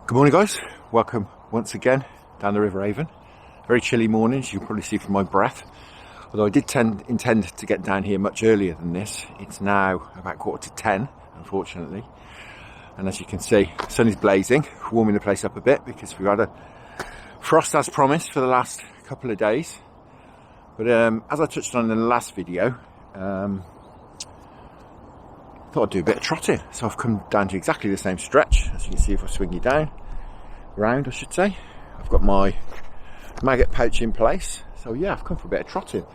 Good morning, guys. Welcome once again down the River Avon. Very chilly morning, as you can probably see from my breath. Although I did intend to get down here much earlier than this. It's now about 9:45, unfortunately. And as you can see, the sun is blazing, warming the place up a bit because we've had a frost as promised for the last couple of days. But as I touched on in the last video, I thought I'd do a bit of trotting. So I've come down to exactly the same stretch. As you can see, if I swing you down, round I should say. I've got my maggot pouch in place. So yeah, I've come for a bit of trotting.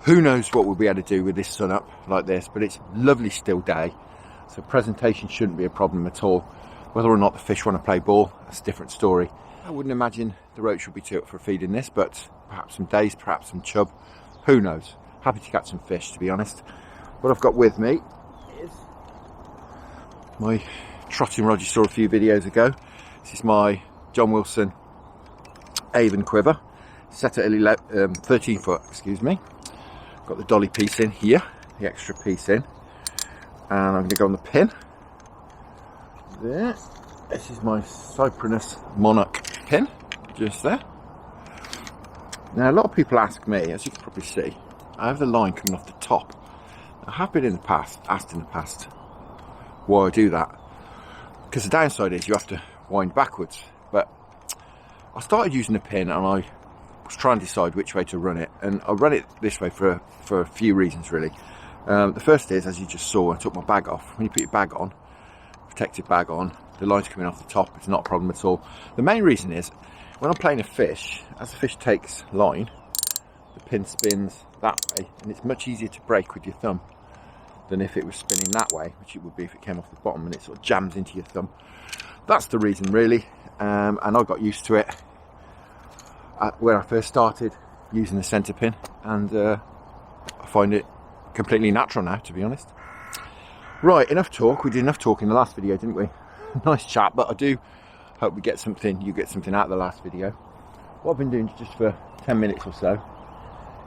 Who knows what we'll be able to do with this sun up like this, but it's a lovely still day. So presentation shouldn't be a problem at all. Whether or not the fish want to play ball, that's a different story. I wouldn't imagine the roach will be too up for feeding this, but perhaps some days, perhaps some chub. Who knows? Happy to catch some fish, to be honest. What I've got with me is my trotting rod you saw a few videos ago. This is my John Wilson Avon Quiver, set at 13 foot, excuse me. Got the dolly piece in here, the extra piece in, and I'm going to go on the pin. There. This is my Cyprinus Monarch pin, just there. Now a lot of people ask me, as you can probably see, I have the line coming off the top. I have been asked in the past why I do that, because the downside is you have to wind backwards. But I started using a pin and I was trying to decide which way to run it, and I run it this way for a few reasons really. The first is, as you just saw, I took my bag off. When you put your bag on, protective bag on, the line's coming off the top, it's not a problem at all. The main reason is, when I'm playing a fish, as the fish takes line, the pin spins that way, and it's much easier to break with your thumb than if it was spinning that way, which it would be if it came off the bottom and it sort of jams into your thumb. That's the reason really, and I got used to it when I first started using the Centrepin, and I find it completely natural now, to be honest. Right, enough talk. We did enough talk in the last video, didn't we? Nice chat, but I do hope you get something out of the last video. What I've been doing just for 10 minutes or so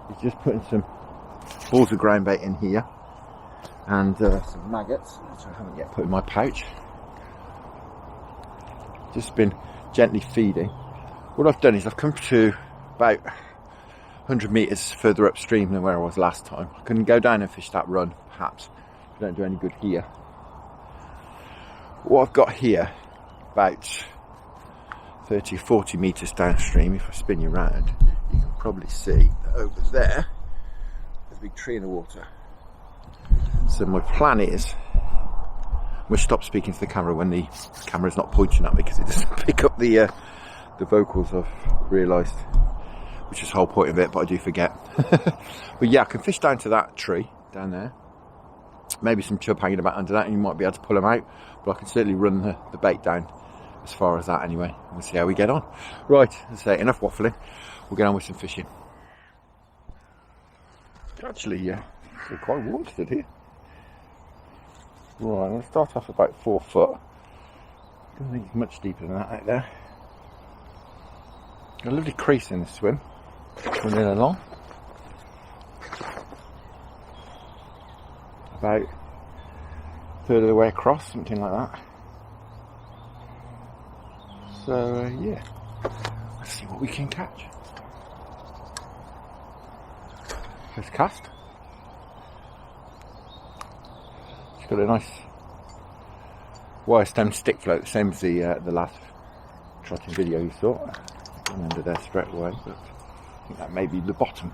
is just putting some balls of groundbait in here and some maggots, which I haven't yet put in my pouch. Just been gently feeding. What I've done is I've come to about 100 metres further upstream than where I was last time. I couldn't go down and fish that run, perhaps. I don't do any good here. What I've got here, about 30 or 40 metres downstream, if I spin you around, you can probably see that over there there's a big tree in the water. So my plan is, I'm going to stop speaking to the camera when the camera's not pointing at me, because it doesn't pick up the vocals, I've realised, which is the whole point of it, but I do forget. But yeah, I can fish down to that tree down there. Maybe some chub hanging about under that, and you might be able to pull them out, but I can certainly run the bait down as far as that anyway. We'll see how we get on. Right, as I say, enough waffling. We'll get on with some fishing. Actually, yeah, it's quite warm today here. Right, I'm going to start off about 4 foot. I don't think it's much deeper than that out there. Got a lovely crease in the swim, running along. About a third of the way across, something like that. So yeah, let's see what we can catch. First cast. It's got a nice wire stem stick float, the same as the last trotting video you saw. Gone under there straight away, but I think that may be the bottom.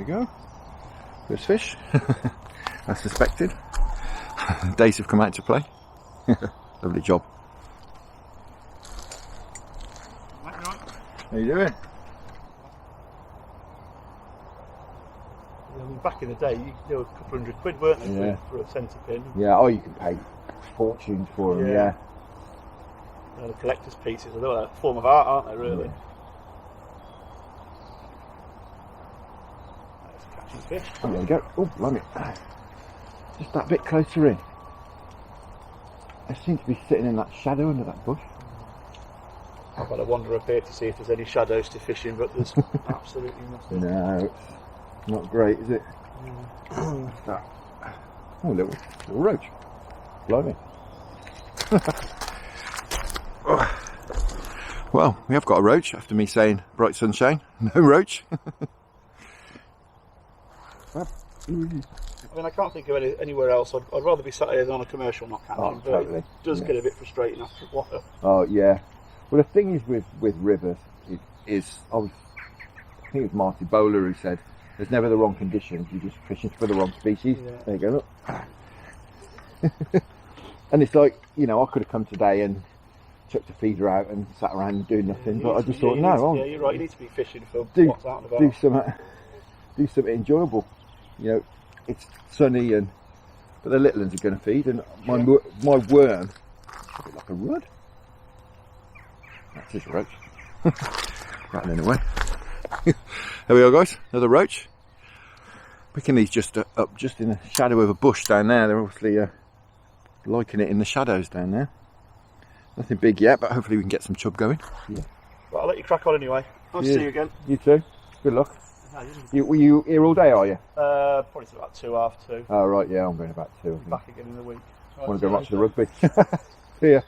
we go. There's fish, as suspected. Days have come out to play. Lovely job. How you doing? I mean, back in the day, you could do a couple £100, weren't they, Yeah. for a Centrepin? Yeah, oh, you can pay fortunes for them, yeah. The collector's pieces, they're a form of art, aren't they, really? That's catching fish. Oh, there we go. Oh, blimey. Just that bit closer in. They seem to be sitting in that shadow under that bush. I've had a wander up here to see if there's any shadows to fish in, but there's absolutely nothing. No, it's not great, is it? What's that? Oh, little roach. Blimey. Well, we have got a roach after me saying bright sunshine. No roach. I mean, I can't think of anywhere else. I'd rather be sat here on a commercial not catching, Oh, but totally. it does get a bit frustrating after a while. Oh, yeah. Well, the thing is with rivers, I think it was Marty Bowler who said, there's never the wrong conditions, you're just fishing for the wrong species. Yeah. There you go, look. And it's like, you know, I could have come today and chucked a feeder out and sat around and doing nothing, but I just thought, no. Yeah, you're right, you need to be fishing for what's out and about. Do something enjoyable. You know, it's sunny, but the little ones are going to feed, and my worm, a bit like a rudd. That's his roach. Rattling away. There we are, guys, another roach. Picking these just up just in the shadow of a bush down there. They're obviously liking it in the shadows down there. Nothing big yet, but hopefully we can get some chub going. Yeah. Well, I'll let you crack on anyway. Nice to see you again. You too. Good luck. Were you here all day, are you? Probably till about 2, half 2. Oh, right, yeah, I'm going about 2. Back again in the week. I want to go watch the rugby. See ya.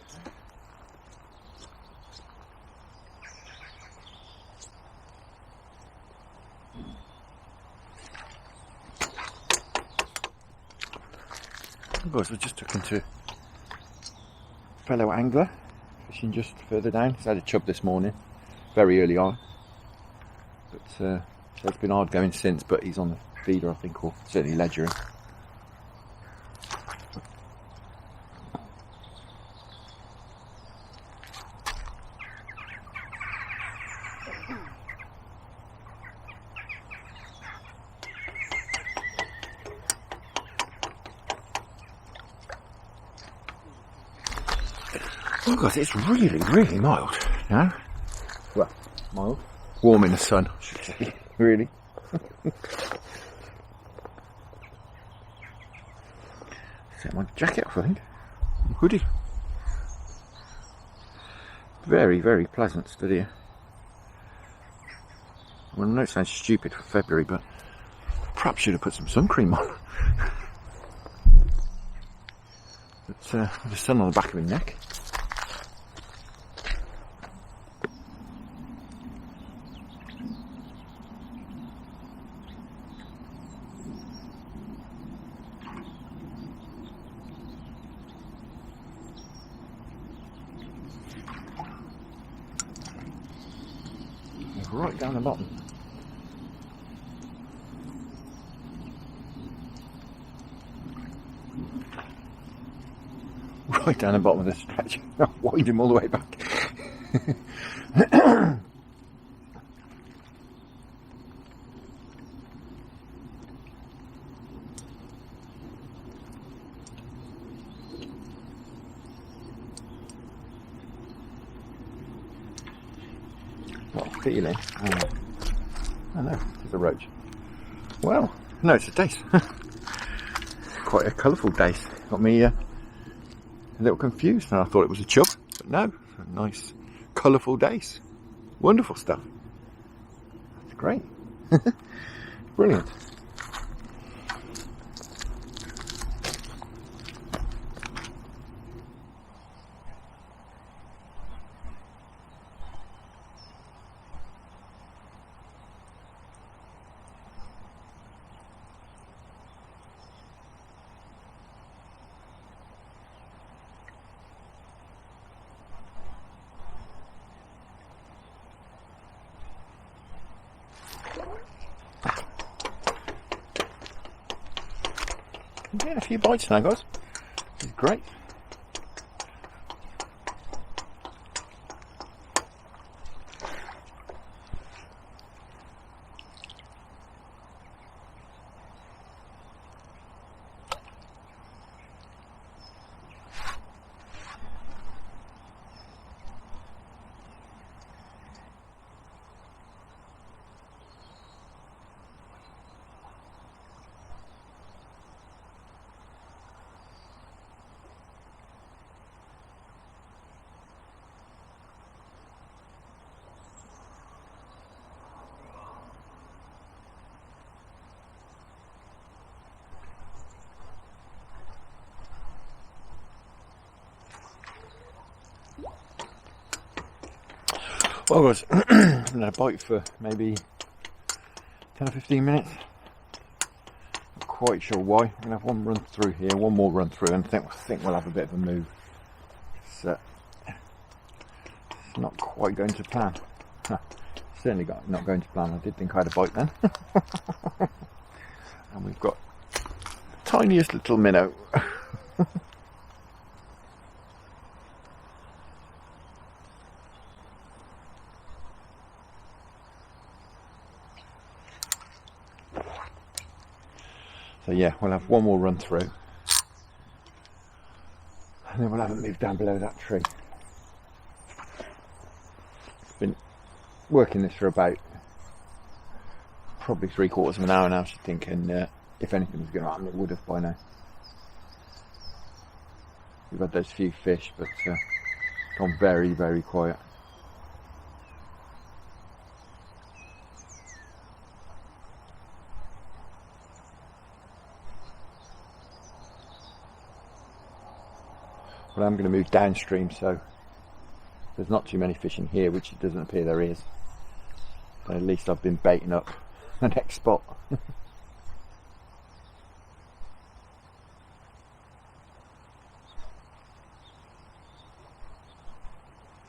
Guys, we're just talking to a fellow angler fishing just further down. He's had a chub this morning, very early on, but so it's been hard going since, but he's on the feeder, I think, or certainly ledgering. Oh God, it's really, really mild now. Well, mild. Warm in the sun, I should say. Really. Set my jacket off, I think. Hoodie. Very, very pleasant study here. Well, I know it sounds stupid for February, but perhaps should have put some sun cream on. But the sun on the back of my neck. Right down the bottom. Right down the bottom of the stretch. Wind him all the way back. What feeling? Oh no, it's a roach. Well, no, it's a dace. Quite a colourful dace. Got me a little confused, and I thought it was a chub, but no, a nice colourful dace. Wonderful stuff. That's great. Brilliant. I'm getting a few bites now, guys. It's great. Well guys, I've had a bite for maybe 10 or 15 minutes. Not quite sure why. I'm going to have one run through here, one more run through, and I think we'll have a bit of a move. It's not quite going to plan. Certainly not going to plan. I did think I had a bite then. And we've got the tiniest little minnow. So yeah, we'll have one more run through, and then we'll have a move down below that tree. Been working this for about probably 3/4 of an hour now, I should think, and if anything was going to happen, it would have by now. We've had those few fish, but gone very, very quiet. But I'm going to move downstream, so there's not too many fish in here, which it doesn't appear there is. But at least I've been baiting up the next spot.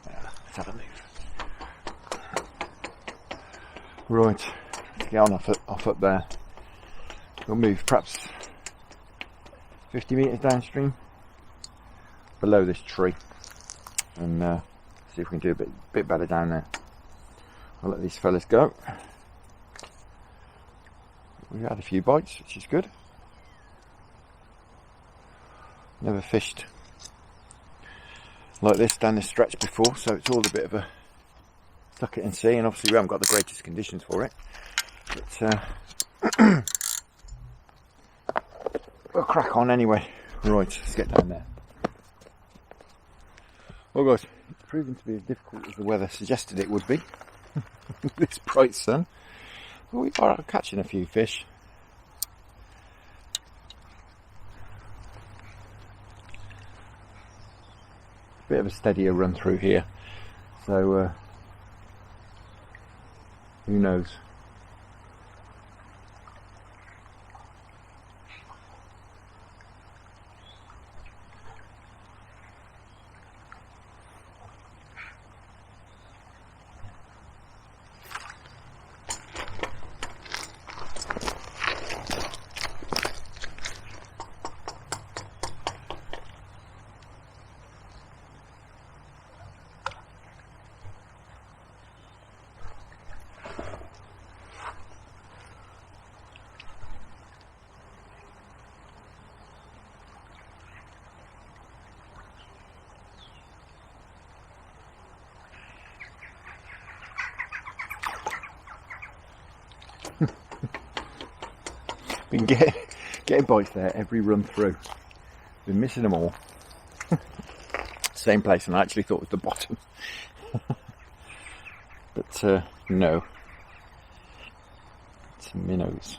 Let's have a move. Right, let's get on off up there. We'll move perhaps 50 metres downstream, below this tree, and see if we can do a bit better down there. I'll let these fellas go. We've had a few bites, which is good. Never fished like this down this stretch before, so it's all a bit of a suck it and see, and obviously we haven't got the greatest conditions for it, but we'll crack on anyway. Right, let's get down there. Well guys, it's proving to be as difficult as the weather suggested it would be. This bright sun. Well, we are catching a few fish. Bit of a steadier run through here, so who knows. Been getting bites there every run through. Been missing them all. Same place, and I actually thought it was the bottom. But no. It's minnows.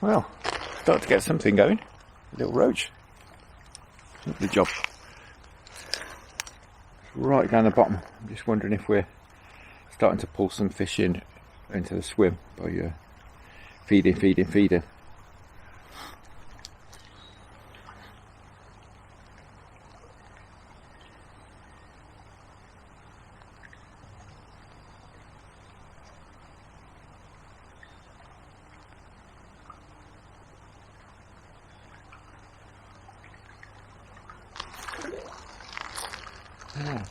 Well, start to get something going. A little roach. Lovely job. Right down the bottom. I'm just wondering if we're starting to pull some fish into the swim by feeding. Yeah.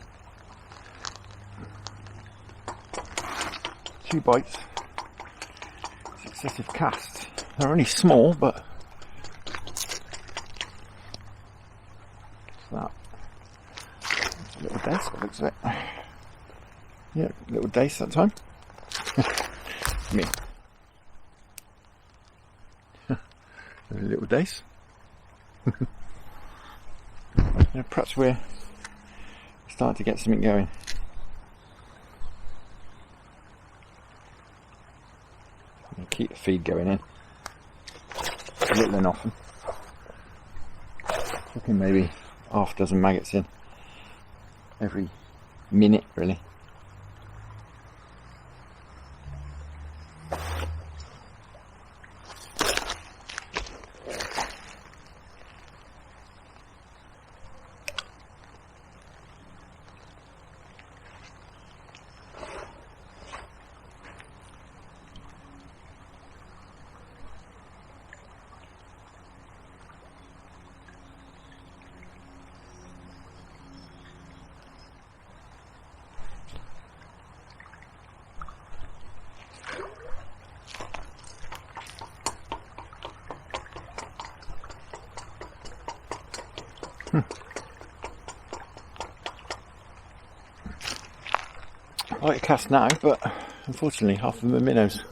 2 bites, successive casts. They're only small, but what's that? It's a little dace, by the looks of it. Yeah, little dace that time. Me. A little dace. Yeah, perhaps we're starting to get something going. Keep the feed going in. A little and often. Looking maybe half a dozen maggots in every minute, really. I like to cast now, but unfortunately half of them are minnows.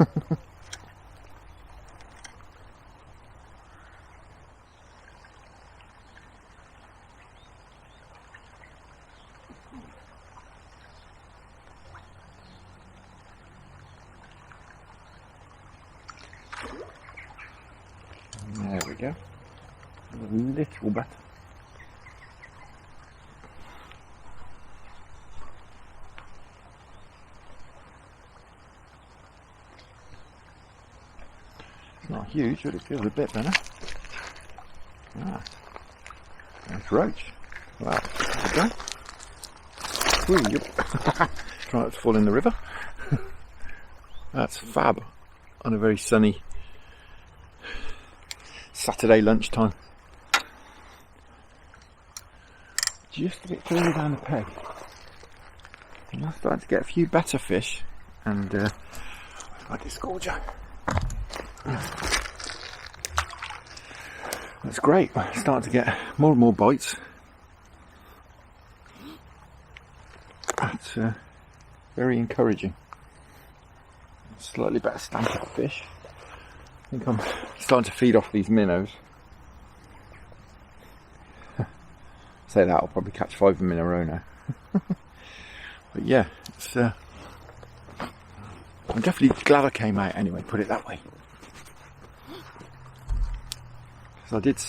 There we go. A little better. Not huge, but it feels a bit better. Ah, nice roach. Wow, there we go. Ooh, yep. Try not to fall in the river. That's fab on a very sunny Saturday lunchtime. Just a bit further down the peg. And I'm starting to get a few better fish, and I disgorge her. That's great. I'm starting to get more and more bites. That's very encouraging. Slightly better stamp of fish. I think I'm starting to feed off these minnows. Say that, I'll probably catch 5 of them in a row now. But yeah, it's, I'm definitely glad I came out anyway, put it that way. Because I did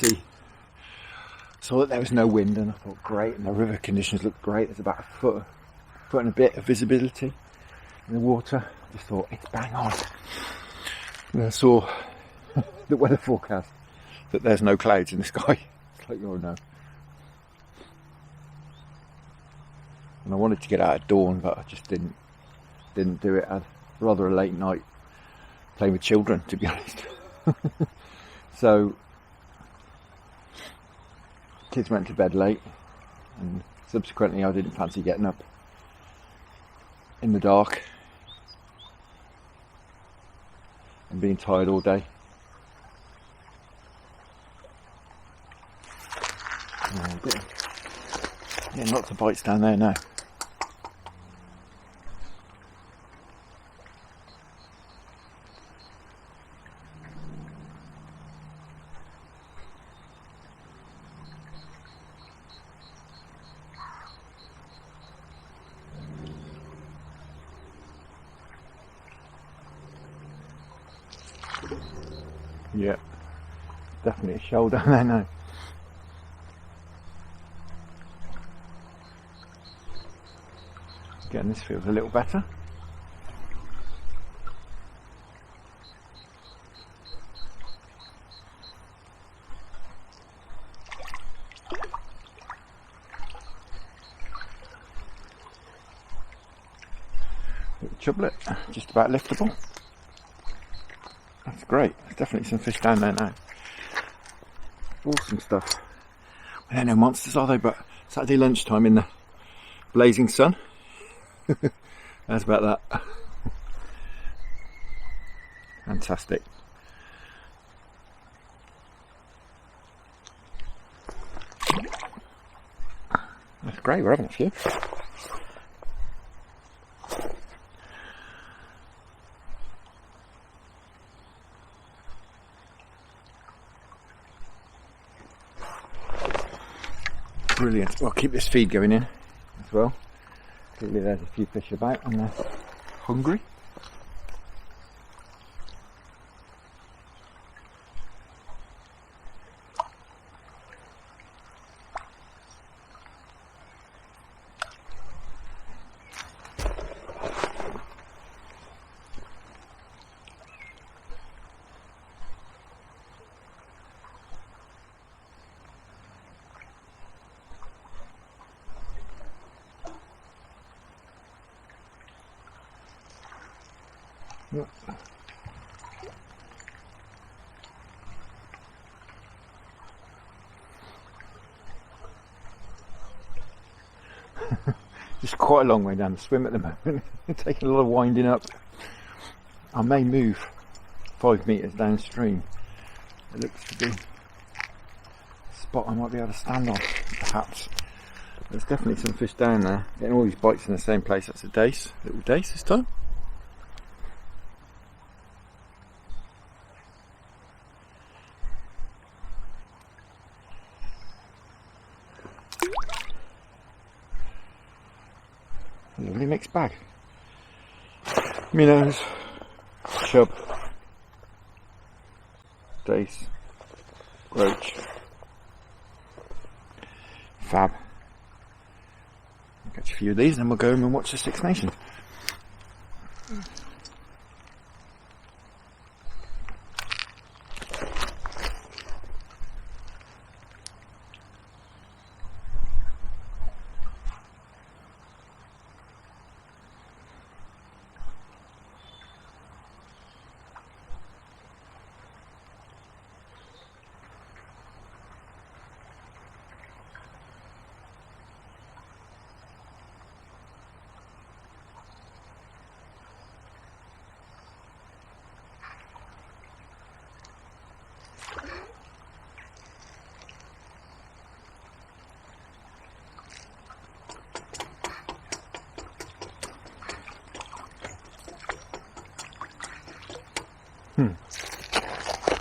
saw that there was no wind, and I thought great, and the river conditions looked great. There's about a foot and a bit of visibility in the water. I just thought, it's bang on. And I saw the weather forecast that there's no clouds in the sky. It's like, oh no. And I wanted to get out at dawn, but I just didn't do it. I had rather a late night playing with children, to be honest. So kids went to bed late, and subsequently I didn't fancy getting up in the dark and being tired all day. Yeah, lots of bites down there now. Yeah, definitely a shoal down there now. Again, this feels a little better. Little chublet, just about liftable. That's great. There's definitely some fish down there now. Awesome stuff. They're no monsters, are they? But Saturday lunchtime in the blazing sun. How's about that? Fantastic. That's great, we're having a few. Brilliant. I'll keep this feed going in as well. Clearly there's a few fish about and they're hungry. Yep. Just quite a long way down the swim at the moment. Taking a lot of winding up. I may move 5 metres downstream. It looks to be a spot I might be able to stand on, perhaps. There's definitely some fish down there. Getting all these bites in the same place. That's a dace, little dace this time. Lovely mixed bag. Minnows, chub, dace, roach, fab. I'll catch a few of these and then we'll go home and watch the Six Nations.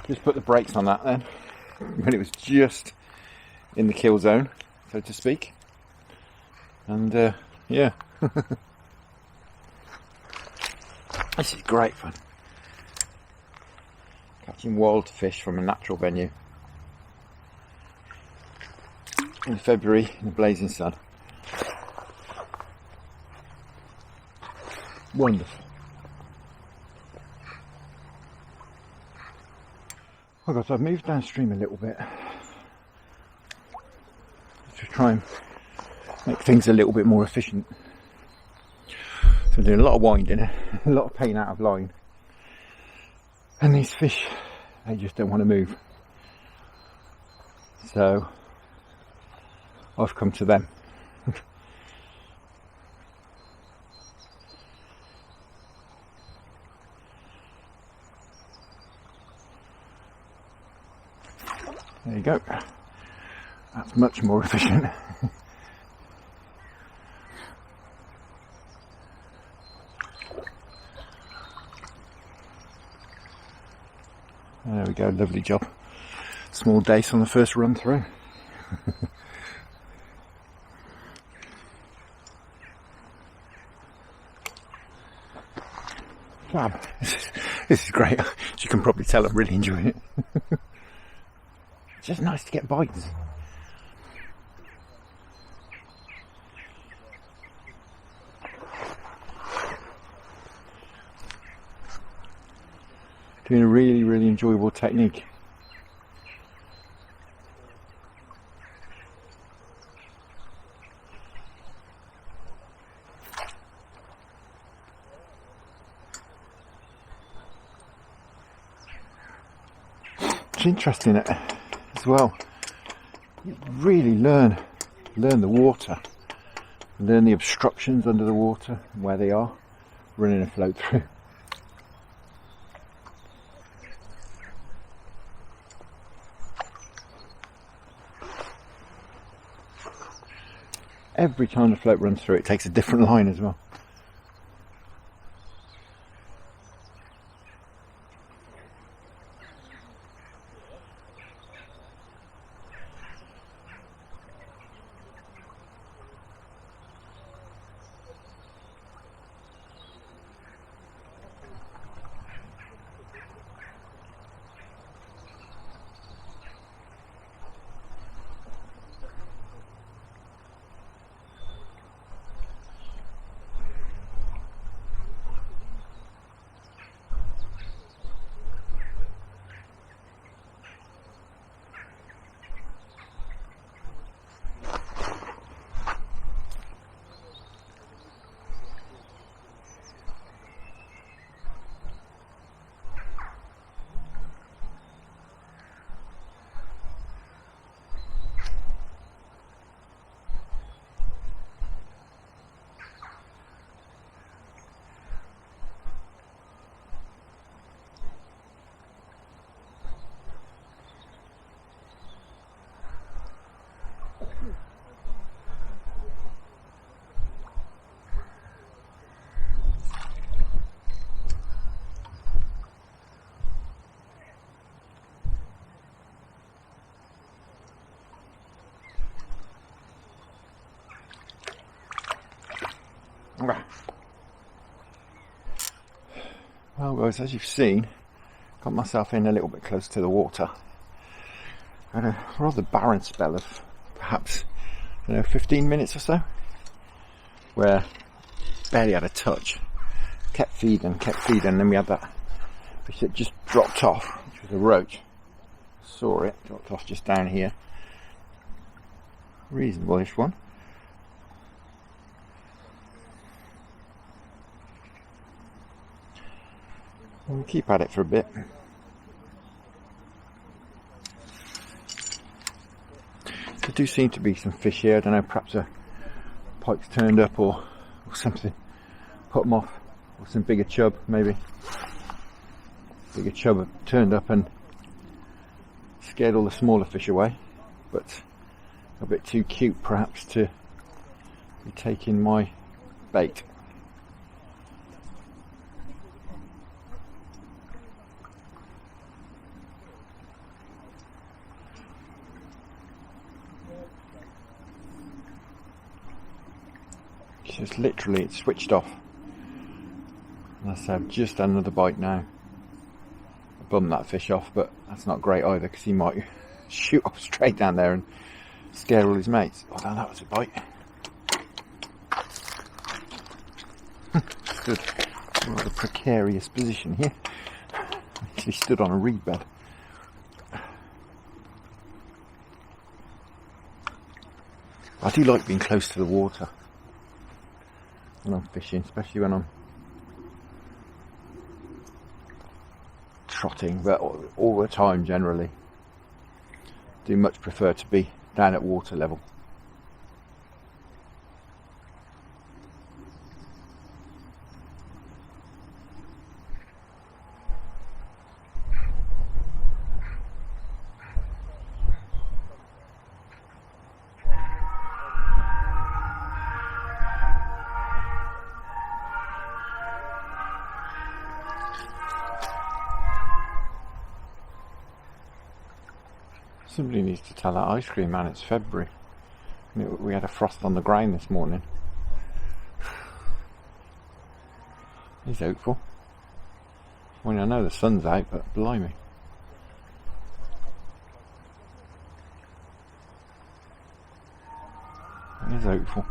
Just put the brakes on that then, when it was just in the kill zone, so to speak. And yeah, this is great fun. Catching wild fish from a natural venue in February in the blazing sun. Wonderful. Oh God, so I've moved downstream a little bit to try and make things a little bit more efficient. So I'm doing a lot of winding, a lot of pain out of line. And these fish, they just don't want to move. So I've come to them. There you go. That's much more efficient. There we go, lovely job. Small dace on the first run through. Fab. This is great. As you can probably tell, I'm really enjoying it. It's just nice to get bites. Doing a really, really enjoyable technique. It's interesting as well. You really learn the water, learn the obstructions under the water, where they are, running a float through. Every time the float runs through, it takes a different line as well. Well guys, as you've seen, got myself in a little bit close to the water. I had a rather barren spell of perhaps, 15 minutes or so, where barely had a touch. Kept feeding, and then we had that fish that just dropped off, which was a roach. Saw it, dropped off just down here. Reasonable-ish one. We'll keep at it for a bit. There do seem to be some fish here. I don't know, perhaps a pike's turned up or something. Put them off. Or some bigger chub, maybe. Bigger chub have turned up and scared all the smaller fish away. But a bit too cute, perhaps, to be taking my bait. Just literally, it's switched off. And I said, I've just had another bite now. I bummed that fish off, but that's not great either, because he might shoot off straight down there and scare all his mates. Oh no, that was a bite. Stood in a rather precarious position here. Actually stood on a reed bed. I do like being close to the water when I'm fishing, especially when I'm trotting, but all the time generally. Do much prefer to be down at water level. Somebody needs to tell that ice cream man it's February. We had a frost on the ground this morning. He's hopeful. Well, I know the sun's out, but blimey. It is hopeful.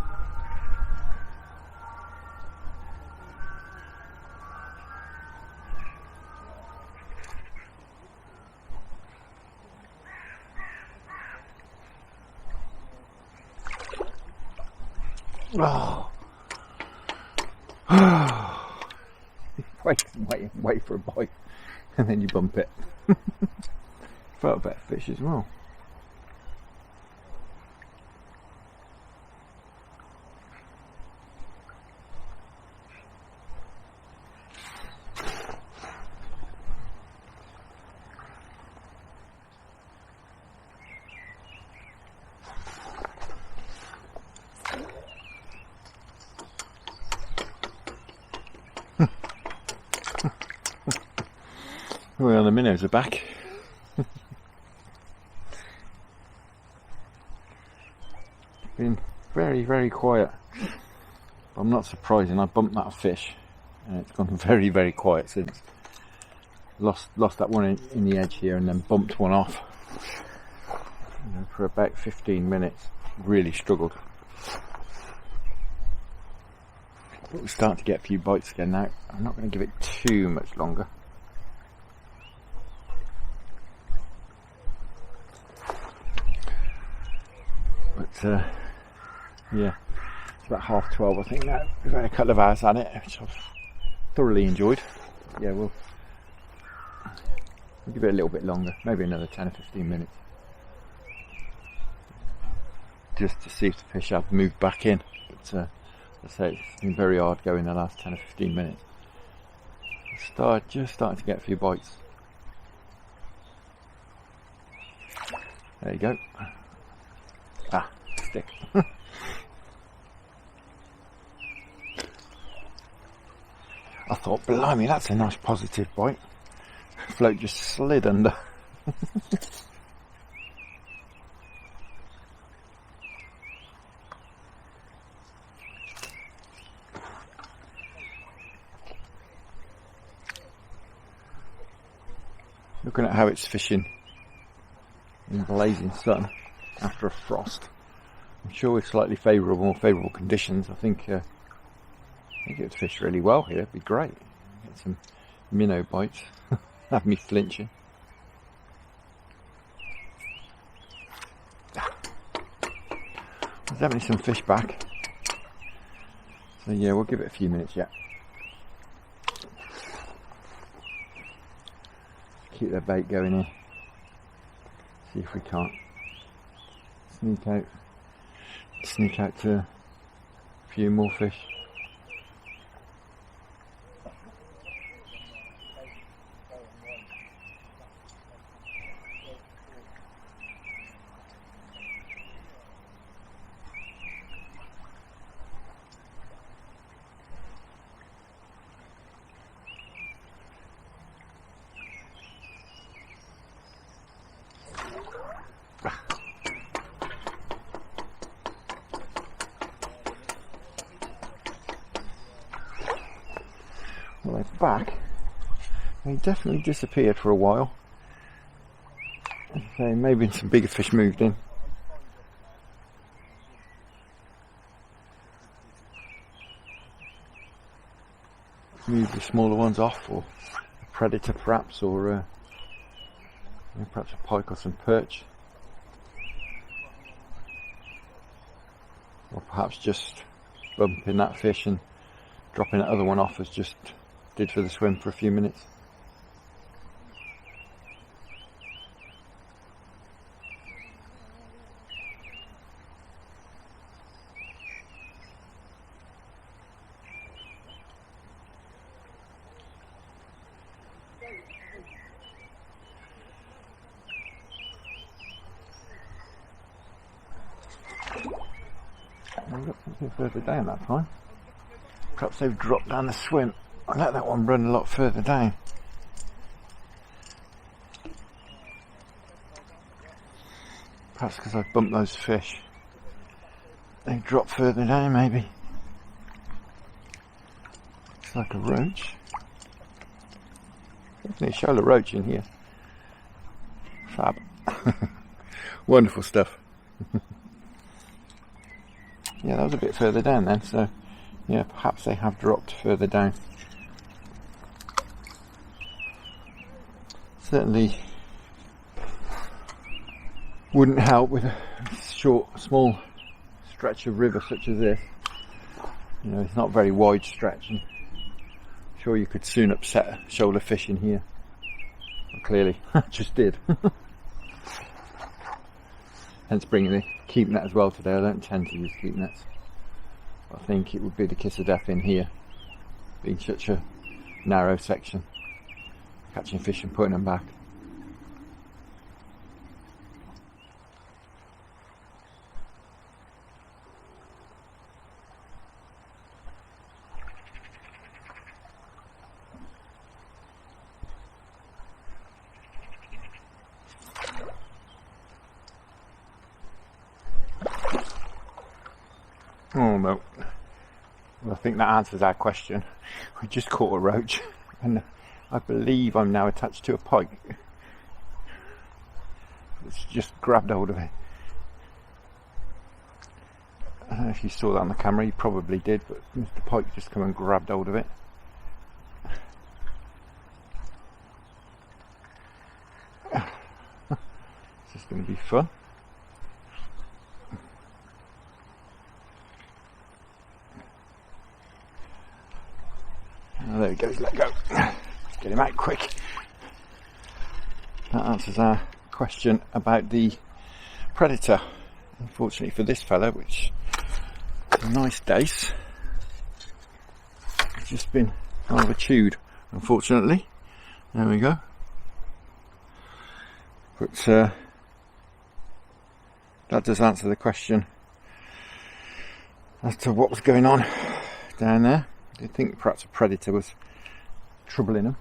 Oh. Wait for a bite, and then you bump it. Felt a better fish as well. Well, the minnows are back. Been very, very quiet. I'm not surprising. I bumped that fish, and it's gone very, very quiet since. Lost that one in the edge here, and then bumped one off. For about 15 minutes. Really struggled. But we're starting to get a few bites again now. I'm not going to give it too much longer. But yeah, it's about 12:30 I think now. We've had a couple of hours at it, which I've thoroughly enjoyed. Yeah, we'll give it a little bit longer, maybe another 10 or 15 minutes. Just to see if the fish have moved back in. But as I say, it's been very hard going the last 10 or 15 minutes. Just starting to get a few bites. There you go. Ah, stick. I thought, blimey, that's a nice positive bite. Float just slid under. Looking at how it's fishing in blazing sun after a frost, I'm sure with slightly more favourable conditions, I think it would fish really well here. It'd be great. Get some minnow bites. Have me flinching. There's definitely some fish back. So yeah, we'll give it a few minutes yet. Keep the bait going here. See if we can't sneak out to a few more fish. Well, they're back. They definitely disappeared for a while. As I say, maybe some bigger fish moved in. Move the smaller ones off, or a predator perhaps, or perhaps a pike or some perch. Or perhaps just bumping that fish and dropping that other one off as just did for the swim for a few minutes. Look, a bit further down that time. Perhaps they've dropped down the swim. I let that one run a lot further down. Perhaps because I've bumped those fish. They've dropped further down maybe. Looks like a roach. Definitely a shoal of roach in here. Fab. Wonderful stuff. Yeah, that was a bit further down then, so yeah, perhaps they have dropped further down. Certainly wouldn't help with a small stretch of river such as this. You know, it's not a very wide stretch, and I'm sure you could soon upset a shoal of fish in here. Well, clearly, just did. Hence bringing the keep net as well today. I don't tend to use keep nets. I think it would be the kiss of death in here, being such a narrow section. Catching fish and putting them back. Oh no. Well, I think that answers our question. We just caught a roach, and I believe I'm now attached to a pike. It's just grabbed hold of it. I don't know if you saw that on the camera, you probably did, but Mr. Pike just come and grabbed hold of it. It's just going to be fun. Oh, there he goes, let go. Let's get him out quick. That answers our question about the predator. Unfortunately for this fella, which is a nice dace, it's just been rather chewed, unfortunately. There we go. But that does answer the question as to what was going on down there. I did think perhaps a predator was troubling him.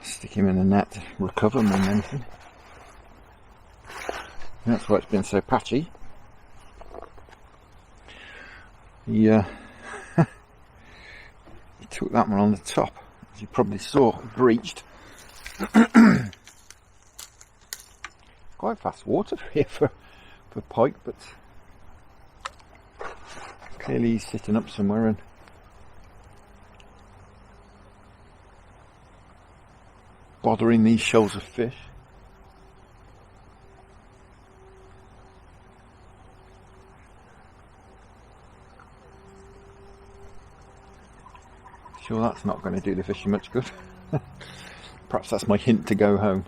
Stick him in the net to recover more than anything. That's why it's been so patchy. He took that one on the top, as you probably saw, breached. Quite fast water here for pike, but clearly he's sitting up somewhere and bothering these shoals of fish. Sure, that's not going to do the fishing much good. Perhaps that's my hint to go home.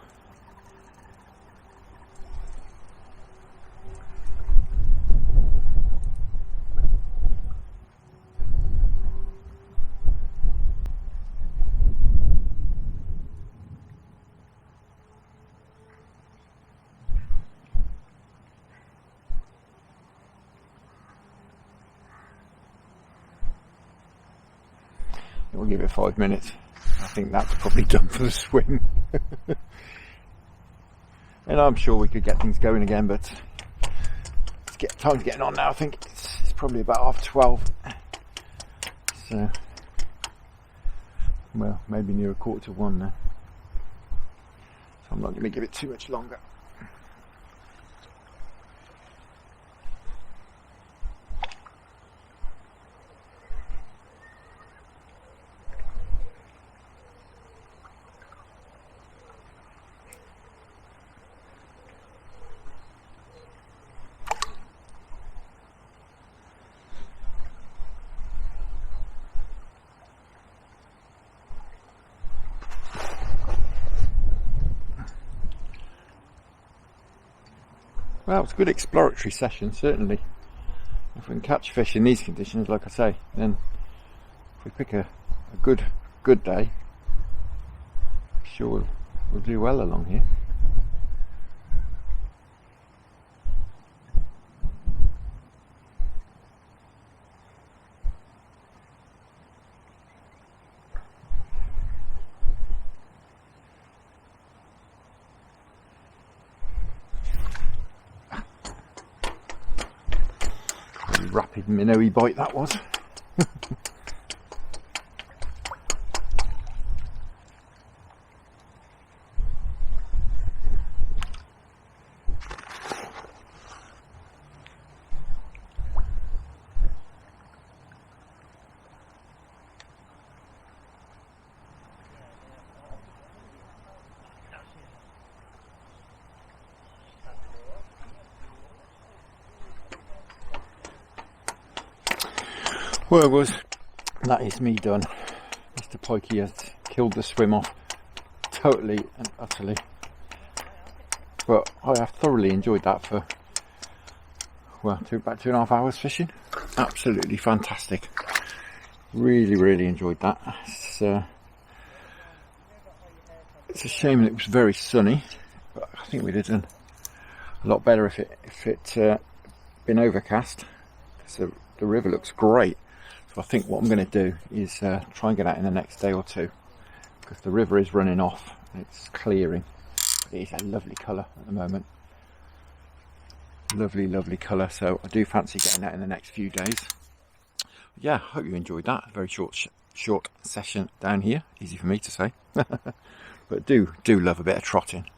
We'll give it 5 minutes. I think that's probably done for the swim. And I'm sure we could get things going again, but time's getting on now. I think it's probably about 12:30. So, well, maybe near 1:45 now. So I'm not going to give it too much longer. Well, it's a good exploratory session, certainly. If we can catch fish in these conditions, like I say, then if we pick a good day, I'm sure we'll do well along here. Rapid minnowy bite that was. Well, was that is me done. Mr. Pikey has killed the swim off totally and utterly, but I have thoroughly enjoyed that for, well, about 2.5 hours fishing. Absolutely fantastic. Really enjoyed that. It's a shame that it was very sunny, but I think we'd have done a lot better if it been overcast, because the river looks great. So I think what I'm going to do is try and get out in the next day or two, because the river is running off and it's clearing. But it is a lovely colour at the moment. Lovely colour, so I do fancy getting out in the next few days. Yeah, hope you enjoyed that. Very short session down here. Easy for me to say. But do love a bit of trotting.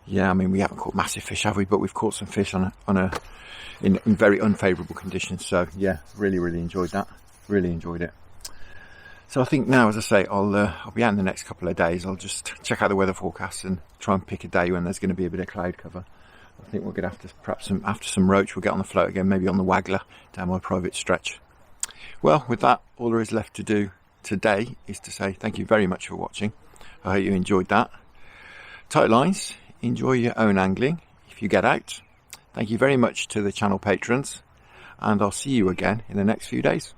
Yeah, I mean, we haven't caught massive fish, have we? But we've caught some fish in very unfavourable conditions. So yeah, really enjoyed that. Really enjoyed it. So I think now, as I say, I'll be out in the next couple of days. I'll just check out the weather forecast and try and pick a day when there's going to be a bit of cloud cover. I think we're going to have to, perhaps after some roach, we'll get on the float again, maybe on the waggler down my private stretch. Well, with that, all there is left to do today is to say thank you very much for watching. I hope you enjoyed that. Tight lines, enjoy your own angling if you get out. Thank you very much to the channel patrons, and I'll see you again in the next few days.